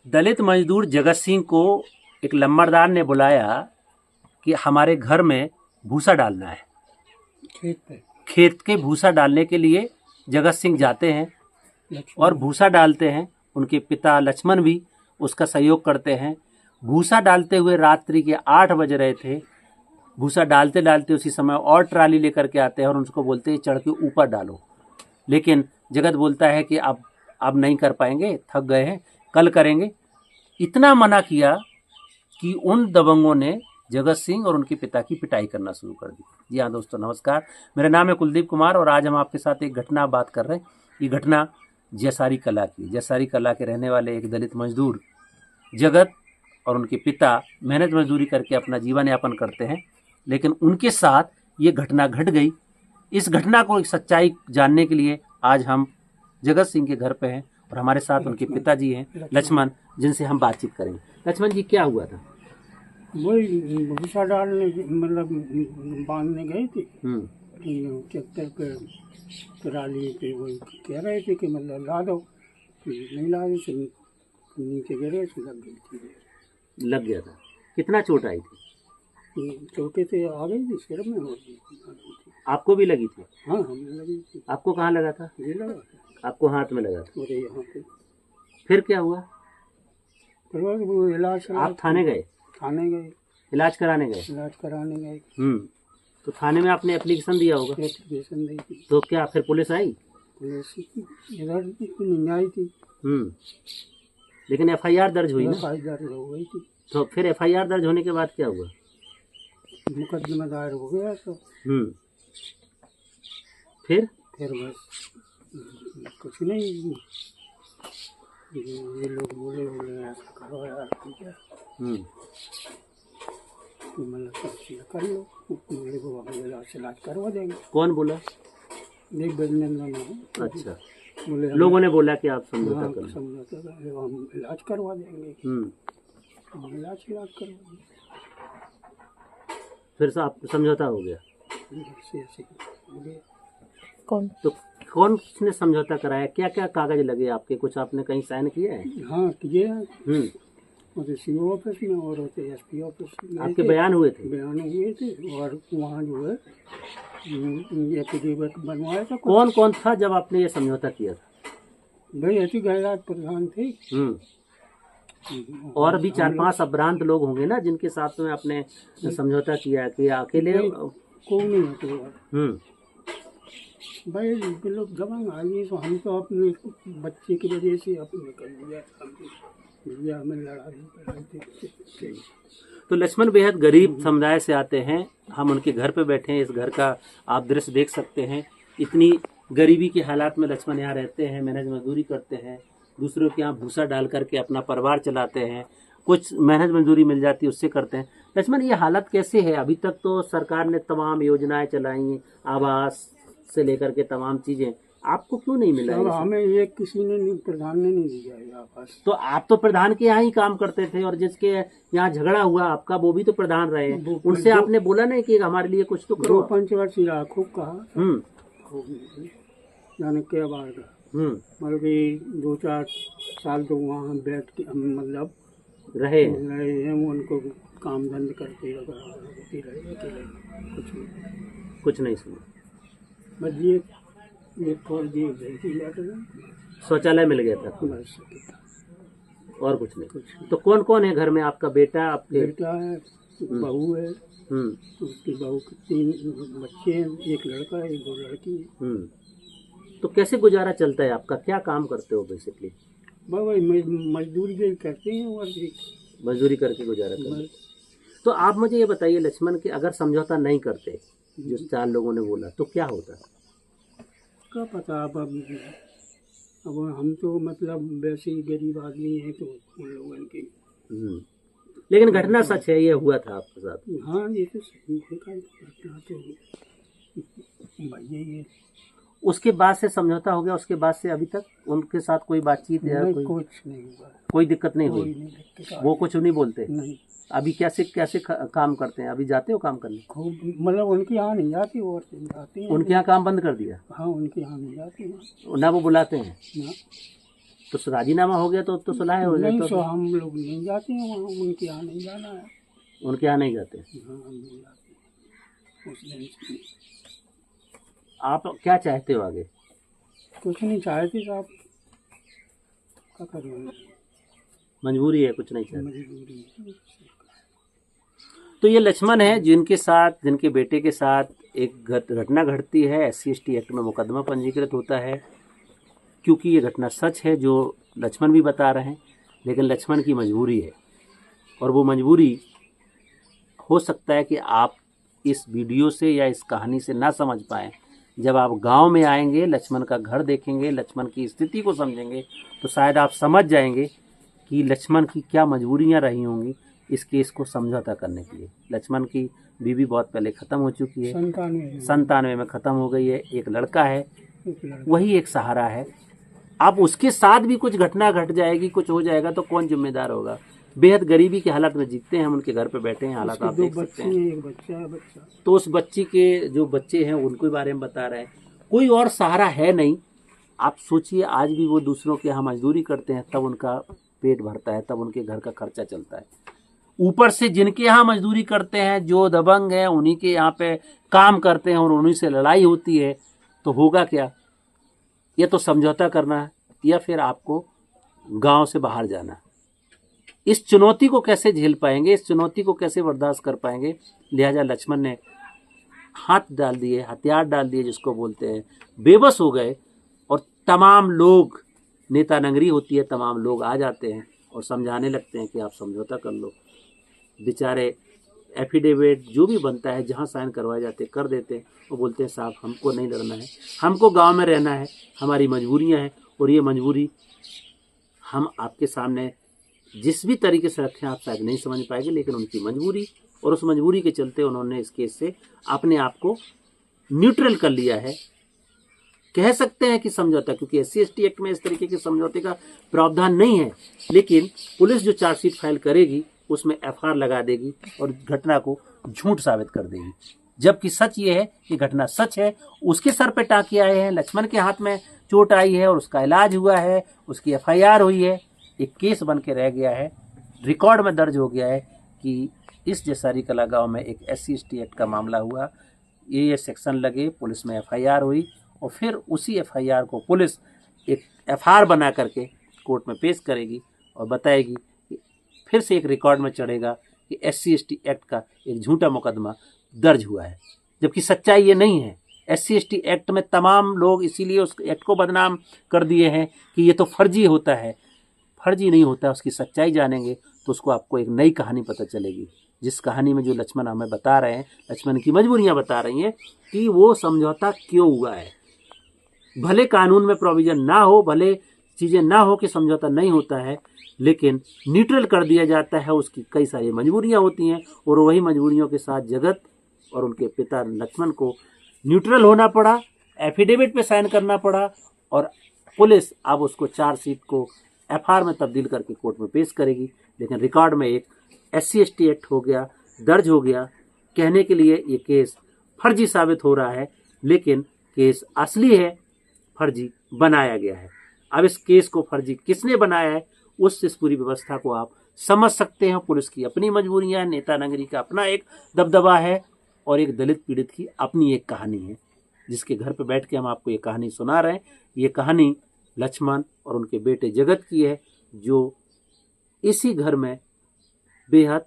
दलित मजदूर जगत सिंह को एक लम्बरदार ने बुलाया कि हमारे घर में भूसा डालना है। खेत के भूसा डालने के लिए जगत सिंह जाते हैं और भूसा डालते हैं। उनके पिता लक्ष्मण भी उसका सहयोग करते हैं। भूसा डालते हुए रात्रि के 8 बज रहे थे। भूसा डालते डालते उसी समय और ट्राली लेकर के आते हैं और उनको बोलते हैं चढ़ के ऊपर डालो। लेकिन जगत बोलता है कि अब नहीं कर पाएंगे, थक गए हैं, कल करेंगे। इतना मना किया कि उन दबंगों ने जगत सिंह और उनके पिता की पिटाई करना शुरू कर दी। जी हाँ दोस्तों, नमस्कार। मेरा नाम है कुलदीप कुमार और आज हम आपके साथ एक घटना बात कर रहे हैं। ये घटना जैसारी कला की। जैसारी कला के रहने वाले एक दलित मजदूर जगत और उनके पिता मेहनत मजदूरी करके अपना जीवन यापन करते हैं, लेकिन उनके साथ ये घटना घट गई। इस घटना को एक सच्चाई जानने के लिए आज हम जगत सिंह के घर पे हैं और हमारे साथ उनके पिताजी हैं लक्ष्मण, जिनसे हम बातचीत करेंगे। लक्ष्मण जी, क्या हुआ था? वही भूसा डालने मतलब बांधने गए थे। ट्रैक्टर पे ट्राली पे वही कह रहे थे कि मतलब ला दो, नहीं ला रहे थे, नीचे गिरे तो लग गई थी। लग गया था? कितना चोट आई थी? चोटे से आ गई थी, सिर में हो गई। आपको भी लगी थी? हाँ, हमें लगी थी। आपको कहाँ लगा था? ये लगा था, आपको हाथ में लगा था? अरे यहाँ पे। फिर क्या हुआ? फिर वो इलाज आप थाने गए? थाने गए, इलाज कराने गए? इलाज कराने गए। तो थाने में आपने एप्लीकेशन दिया होगा? एप्लीकेशन दी थी। तो क्या फिर पुलिस आई? पुलिस इधर नहीं आई थी। लेकिन एफआईआर दर्ज हुई ना? एफआईआर दर्ज हो गई थी। तो फिर एफआईआर दर्ज होने के बाद क्या हुआ? मुकदमा दायर हो गया तो फिर बस कुछ नहीं। ये लोग बोले ऐसा करो यार, ठीक है, तो मतलब कर लो, मेरे को इलाज करवा देंगे। कौन बोला? नहीं, बजनंदन। अच्छा, बोले लोगों ने बोला कि आप समझौता कर लो। समझौता कर लो, हम इलाज करवा देंगे। हम इलाज करवा देंगे। फिर से आप समझौता हो गया? ऐसे कौन ने समझौता कराया? क्या क्या कागज लगे आपके? कुछ आपने कहीं साइन किया है? हाँ, किए हैं। सीओ ऑफिस में और होते एसपी ऑफिस में आपके बयान हुए थे? बयान हुए थे और वहाँ जो है एफिडेविट बनवाया था। कौन कौन था जब आपने ये समझौता किया था? भाई ऐसी गैराज प्रधान थे। और भी 4-5 अभ्रांत लोग होंगे ना जिनके साथ में आपने समझौता किया कि अकेले? कोई नहीं होते भाई, लोग दबंग आइए तो हम तो अपने बच्चे की वजह से अपने कर लिया, हमें लड़ाई। तो लक्ष्मण बेहद गरीब समुदाय से आते हैं। हम उनके घर पे बैठे हैं। इस घर का आप दृश्य देख सकते हैं। इतनी गरीबी के हालात में लक्ष्मण यहाँ रहते हैं, मेहनत मजदूरी करते हैं, दूसरों के यहाँ भूसा डाल करके अपना परिवार चलाते हैं। कुछ मेहनत मजदूरी मिल जाती है उससे करते हैं। लक्ष्मण, ये हालत कैसे है? अभी तक तो सरकार ने तमाम योजनाएं चलाई, आवास से लेकर के तमाम चीजें, आपको क्यों नहीं मिला? हमें ये किसी ने नहीं, प्रधान ने नहीं दिया है आवास। तो आप तो प्रधान के यहाँ ही काम करते थे और जिसके यहाँ झगड़ा हुआ आपका, वो भी तो प्रधान रहे। उनसे आपने बोला नहीं कि हमारे लिए कुछ तो करो? 2 पंचवर्षीय खूब कहा, जाने क्या बार का, मतलब कि 2-4 साल तो वहाँ बैठ के हम मतलब रहे हैं। उनको काम धंध करते रहे, कुछ नहीं सुना। बस ये शौचालय मिल गया था बस, और कुछ नहीं। तो कौन कौन है घर में? आपका बेटा, आपके बेटा है, बहू है, उसकी बहू के 3 बच्चे हैं, 1 लड़का है, 2 लड़की है। तो कैसे गुजारा चलता है आपका? क्या काम करते हो बेसिकली? भाई मजदूरी करते हैं और मजदूरी करके गुजारा करते हैं। तो आप मुझे ये बताइए लक्ष्मण कि अगर समझौता नहीं करते, जो 4 लोगों ने बोला, तो क्या होता? क्या पता। अब हम तो मतलब वैसे ही गरीब आदमी हैं, तो उन लोगों की। लेकिन घटना सच है, ये हुआ था आपके साथ? हाँ, ये तो सही है। घटना तो भैया ये उसके बाद से समझौता हो गया? उसके बाद से अभी तक उनके साथ कोई बातचीत या कुछ नहीं हुआ? कोई दिक्कत नहीं हुई? वो कुछ नहीं बोलते? नहीं। अभी कैसे काम करते हैं? अभी जाते हो काम करने? खूब, मतलब उनके यहाँ नहीं जाती, और जाती हैं। उनके यहाँ काम बंद कर दिया? हाँ, उनके यहाँ नहीं जाती ना, वो बुलाते हैं ना। तो राजीनामा हो गया तो सुलह हो नहीं जाए तो हम लोग नहीं जाते हैं वहाँ, उनके यहाँ नहीं जाना है। उनके यहाँ नहीं जाते। हाँ हम नहीं जाते उस दिन से। आप क्या चाहते हो आगे? कुछ नहीं चाहते साहब, क्या करें, मजबूरी है, कुछ नहीं चाहते। मजबूरी है। तो ये लक्ष्मण है जिनके साथ, जिनके बेटे के साथ एक घटना घटती है, SC/ST एक्ट में मुकदमा पंजीकृत होता है। क्योंकि ये घटना सच है जो लक्ष्मण भी बता रहे हैं, लेकिन लक्ष्मण की मजबूरी है, और वो मजबूरी हो सकता है कि आप इस वीडियो से या इस कहानी से ना समझ पाएँ। जब आप गांव में आएंगे, लक्ष्मण का घर देखेंगे, लक्ष्मण की स्थिति को समझेंगे, तो शायद आप समझ जाएंगे कि लक्ष्मण की क्या मजबूरियां रही होंगी इस केस को समझौता करने के लिए। लक्ष्मण की बीवी बहुत पहले ख़त्म हो चुकी है, 97 में ख़त्म हो गई है। एक लड़का है, वही एक सहारा है। अब उसके साथ भी कुछ घटना घट जाएगी, कुछ हो जाएगा तो कौन जिम्मेदार होगा? बेहद गरीबी की हालत में जीते हैं हम, उनके घर पे बैठे हैं, हालात आप देख सकते हैं। एक बच्चा है, बच्चा। तो उस बच्ची के जो बच्चे हैं उनके बारे में बता रहे हैं। कोई और सहारा है नहीं। आप सोचिए, आज भी वो दूसरों के यहाँ मजदूरी करते हैं, तब उनका पेट भरता है, तब उनके घर का खर्चा चलता है। ऊपर से जिनके यहाँ मजदूरी करते हैं, जो दबंग हैं, उन्हीं के यहाँ पे काम करते हैं और उन्हीं से लड़ाई होती है, तो होगा क्या? ये तो समझौता करना है या फिर आपको गांव से बाहर जाना। इस चुनौती को कैसे झेल पाएंगे, इस चुनौती को कैसे बर्दाश्त कर पाएंगे? लिहाजा लक्ष्मण ने हाथ डाल दिए, हथियार डाल दिए जिसको बोलते हैं, बेबस हो गए। और तमाम लोग, नेता नगरी होती है, तमाम लोग आ जाते हैं और समझाने लगते हैं कि आप समझौता कर लो। बेचारे एफिडेविट जो भी बनता है, जहाँ साइन करवाए जाते कर देते हैं। वो बोलते हैं साहब हमको नहीं लड़ना है, हमको गांव में रहना है, हमारी मजबूरियां हैं, और ये मजबूरी हम आपके सामने जिस भी तरीके से रखें आप शायद नहीं समझ पाएंगे, लेकिन उनकी मजबूरी, और उस मजबूरी के चलते उन्होंने इस केस से अपने आप को न्यूट्रल कर लिया है। कह सकते हैं कि समझौता, क्योंकि SC/ST एक्ट में इस तरीके के समझौते का प्रावधान नहीं है, लेकिन पुलिस जो चार्जशीट फाइल करेगी उसमें FR लगा देगी और घटना को झूठ साबित कर देगी। जबकि सच ये है कि घटना सच है। उसके सर पे टाँके आए हैं, लक्ष्मण के हाथ में चोट आई है और उसका इलाज हुआ है, उसकी FIR हुई है, एक केस बन के रह गया है, रिकॉर्ड में दर्ज हो गया है कि इस जसारी कला गाँव में एक SC/ST एक्ट का मामला हुआ, ये सेक्शन लगे, पुलिस में FIR हुई, और फिर उसी FIR को पुलिस एक FR बना करके कोर्ट में पेश करेगी और बताएगी कि फिर से एक रिकॉर्ड में चढ़ेगा कि SC/ST एक्ट का एक झूठा मुकदमा दर्ज हुआ है। जबकि सच्चाई ये नहीं है। SC/ST एक्ट में तमाम लोग इसीलिए उस एक्ट को बदनाम कर दिए हैं कि ये तो फर्जी होता है। फर्जी नहीं होता है। उसकी सच्चाई जानेंगे तो उसको आपको एक नई कहानी पता चलेगी, जिस कहानी में जो लक्ष्मण हमें बता रहे हैं, लक्ष्मण की मजबूरियां बता रही हैं कि वो समझौता क्यों हुआ है। भले कानून में प्रोविजन ना हो, भले चीज़ें ना हो कि समझौता नहीं होता है, लेकिन न्यूट्रल कर दिया जाता है। उसकी कई सारी मजबूरियां होती हैं, और वही मजबूरियों के साथ जगत और उनके पिता लक्ष्मण को न्यूट्रल होना पड़ा, एफिडेविट पे साइन करना पड़ा, और पुलिस अब उसको चार्जशीट को FR में तब्दील करके कोर्ट में पेश करेगी। लेकिन रिकॉर्ड में एक SC/ST एक्ट हो गया, दर्ज हो गया, कहने के लिए ये केस फर्जी साबित हो रहा है, लेकिन केस असली है, फर्जी बनाया गया है। अब इस केस को फर्जी किसने बनाया है, उस इस पूरी व्यवस्था को आप समझ सकते हैं। पुलिस की अपनी मजबूरियां हैं, नेता नगरी का अपना एक दबदबा है, और एक दलित पीड़ित की अपनी एक कहानी है, जिसके घर पे बैठ के हम आपको ये कहानी सुना रहे हैं। ये कहानी लक्ष्मण और उनके बेटे जगत की है, जो इसी घर में बेहद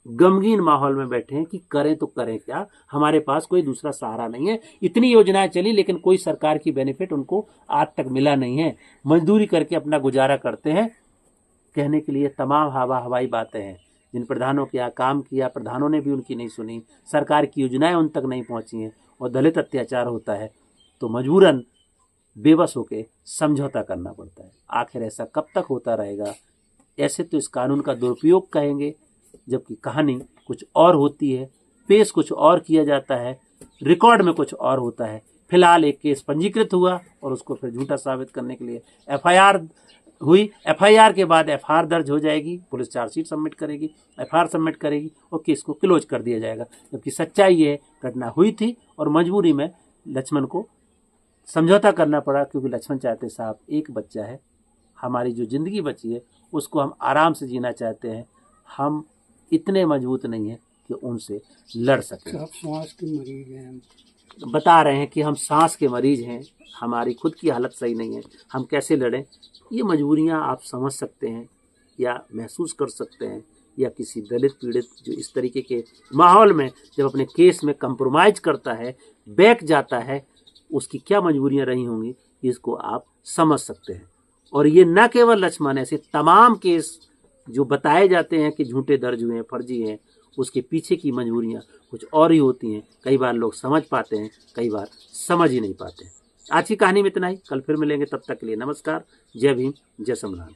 गमगीन माहौल में बैठे हैं कि करें तो करें क्या, हमारे पास कोई दूसरा सहारा नहीं है। इतनी योजनाएं चली, लेकिन कोई सरकार की बेनिफिट उनको आज तक मिला नहीं है। मजदूरी करके अपना गुजारा करते हैं। कहने के लिए तमाम हवाई बातें हैं। जिन प्रधानों के यहाँ काम किया, प्रधानों ने भी उनकी नहीं सुनी, सरकार की योजनाएं उन तक नहीं पहुंची हैं, और दलित अत्याचार होता है तो मजबूरन बेबस होकर समझौता करना पड़ता है। आखिर ऐसा कब तक होता रहेगा? ऐसे तो इस कानून का दुरुपयोग कहेंगे, जबकि कहानी कुछ और होती है, पेश कुछ और किया जाता है, रिकॉर्ड में कुछ और होता है। फिलहाल एक केस पंजीकृत हुआ और उसको फिर झूठा साबित करने के लिए FIR हुई। FIR के बाद FR दर्ज हो जाएगी, पुलिस चार्जशीट सबमिट करेगी, FR सबमिट करेगी, और केस को क्लोज कर दिया जाएगा। जबकि सच्चाई ये घटना हुई थी और मजबूरी में लक्ष्मण को समझौता करना पड़ा, क्योंकि लक्ष्मण चाहते साहब एक बच्चा है, हमारी जो ज़िंदगी बची है उसको हम आराम से जीना चाहते हैं। हम इतने मजबूत नहीं हैं कि उनसे लड़ सकें। आप सांस के मरीज हैं, बता रहे हैं कि हम सांस के मरीज हैं, हमारी खुद की हालत सही नहीं है, हम कैसे लड़ें। ये मजबूरियां आप समझ सकते हैं या महसूस कर सकते हैं, या किसी दलित पीड़ित जो इस तरीके के माहौल में जब अपने केस में कंप्रोमाइज करता है, बैक जाता है, उसकी क्या मजबूरियां रही होंगी, इसको आप समझ सकते हैं। और ये न केवल लक्ष्मण, ऐसे तमाम केस जो बताए जाते हैं कि झूठे दर्ज हुए हैं, फर्जी हैं, उसके पीछे की मजबूरियां कुछ और ही होती हैं। कई बार लोग समझ पाते हैं, कई बार समझ ही नहीं पाते। आज की कहानी में इतना ही, कल फिर मिलेंगे, तब तक के लिए नमस्कार, जय भीम, जय संविधान।